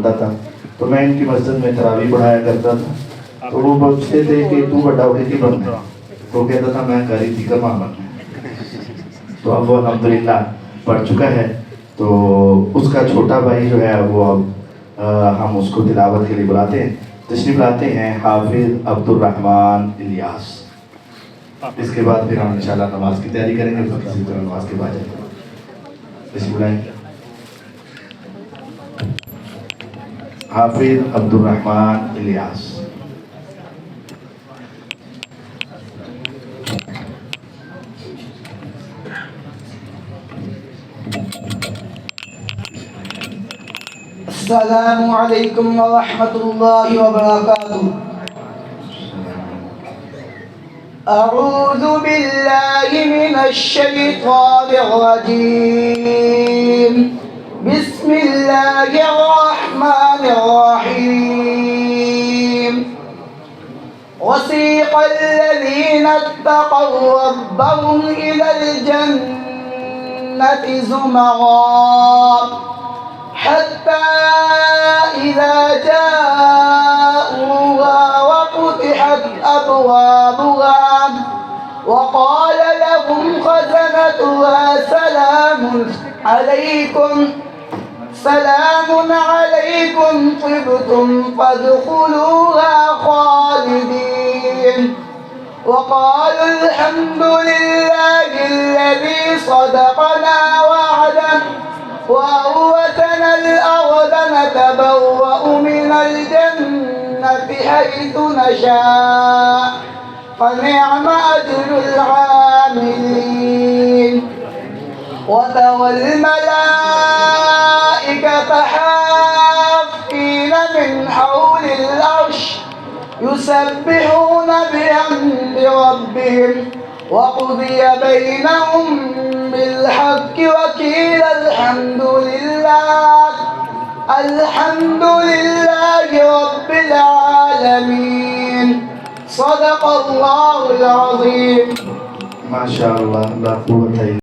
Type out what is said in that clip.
बोलता था, तो मैं इनकी मस्जिद में तरावी पढ़ाया करता था। तो वो पूछते थे कि तू बड़ा होके की बनना है, तो कहता था मैं कारी थी कमा बनना है। तो अब वो अल्हम्दुलिल्लाह पढ़ चुका है। तो उसका छोटा भाई जो है वो अब हम उसको तिलावत के लिए बुलाते हैं, तशरीफ लाते हैं, हाफिज अब्दुल रहमान इलियास। इसके बाद फिर हम इंशाल्लाह नमाज की तैयारी करेंगे, फिर किसी तरह नमाज के बाद जाएंगे। तशरीफ बुलाएंगे हाफिज अब्दुल रहमान इलियास। अस्सलामु अलैकुम व रहमतुल्लाहि व बरकातुहू। अऊज़ु बिल्लाहि मिनश शैतानिर रजीम। बिस्मिल्लाहिर रहमानिर रहीम। वसीक़ल लज़ीना इत्तक़व रब्बहुम इलल जन्नति ज़ुमरा حتى إذا جاءوها وفتحت أبوابها وقال لهم خزنتها سلام عليكم طبتم فادخلوها خالدين. وقالوا الحمد لله الذي صدقنا وعده وأورثنا الأرض نتبوأ من الجنة حيث نشاء فنعم أجر العاملين. وترى الملائكة حافين من حول العرش يسبحون بحمد ربهم وقضي بينهم بالحق وقيل الحمد لله رب العالمين. صدق الله العظيم. ما شاء الله لا قوة إلا